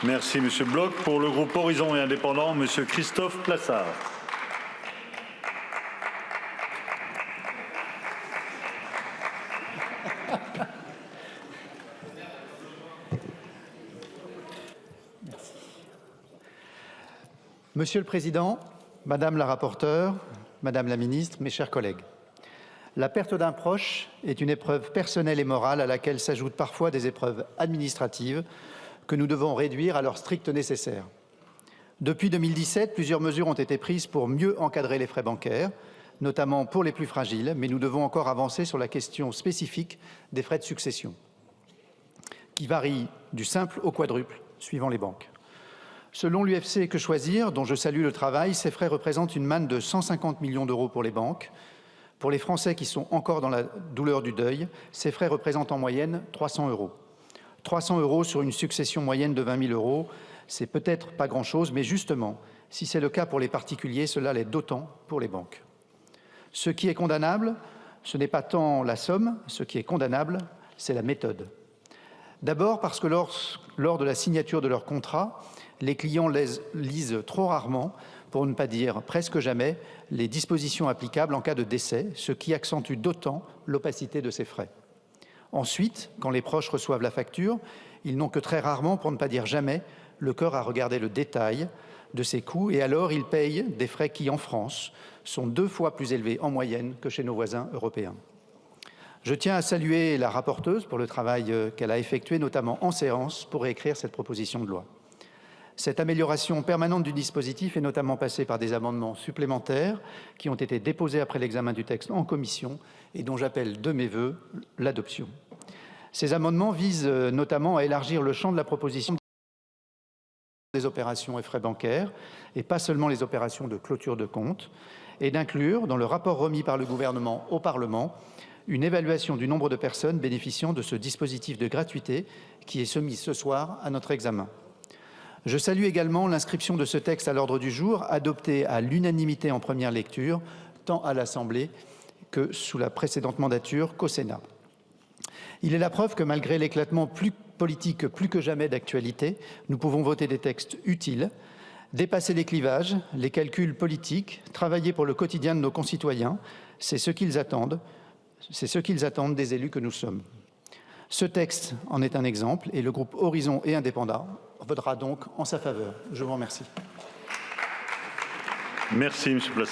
Merci, Monsieur Bloch. Pour le groupe Horizon et Indépendants, Monsieur Christophe Plassard. Monsieur le Président, Madame la rapporteure, Madame la Ministre, mes chers collègues, la perte d'un proche est une épreuve personnelle et morale à laquelle s'ajoutent parfois des épreuves administratives que nous devons réduire à leur strict nécessaire. Depuis 2017, plusieurs mesures ont été prises pour mieux encadrer les frais bancaires, notamment pour les plus fragiles, mais nous devons encore avancer sur la question spécifique des frais de succession, qui varient du simple au quadruple, suivant les banques. Selon l'UFC Que Choisir, dont je salue le travail, ces frais représentent une manne de 150 millions d'euros pour les banques. Pour les Français qui sont encore dans la douleur du deuil, ces frais représentent en moyenne 300 €. 300 € sur une succession moyenne de 20 000 €, c'est peut-être pas grand-chose, mais justement, si c'est le cas pour les particuliers, cela l'est d'autant pour les banques. Ce qui est condamnable, ce n'est pas tant la somme, ce qui est condamnable, c'est la méthode. D'abord parce que lors de la signature de leur contrat, les clients lisent trop rarement, pour ne pas dire presque jamais, les dispositions applicables en cas de décès, ce qui accentue d'autant l'opacité de ces frais. Ensuite, quand les proches reçoivent la facture, ils n'ont que très rarement, pour ne pas dire jamais, le cœur à regarder le détail de ces coûts et alors ils payent des frais qui, en France, sont 2 fois plus élevés en moyenne que chez nos voisins européens. Je tiens à saluer la rapporteuse pour le travail qu'elle a effectué, notamment en séance, pour réécrire cette proposition de loi. Cette amélioration permanente du dispositif est notamment passée par des amendements supplémentaires qui ont été déposés après l'examen du texte en commission et dont j'appelle de mes vœux l'adoption. Ces amendements visent notamment à élargir le champ de la proposition des opérations et frais bancaires, et pas seulement les opérations de clôture de compte, et d'inclure, dans le rapport remis par le gouvernement au Parlement, une évaluation du nombre de personnes bénéficiant de ce dispositif de gratuité qui est soumis ce soir à notre examen. Je salue également l'inscription de ce texte à l'ordre du jour, adopté à l'unanimité en première lecture, tant à l'Assemblée que sous la précédente mandature qu'au Sénat. Il est la preuve que malgré l'éclatement politique plus que jamais d'actualité, nous pouvons voter des textes utiles, dépasser les clivages, les calculs politiques, travailler pour le quotidien de nos concitoyens, c'est ce qu'ils attendent des élus que nous sommes. Ce texte en est un exemple et le groupe Horizon et Indépendants votera donc en sa faveur. Je vous remercie. Merci, M. Plassard.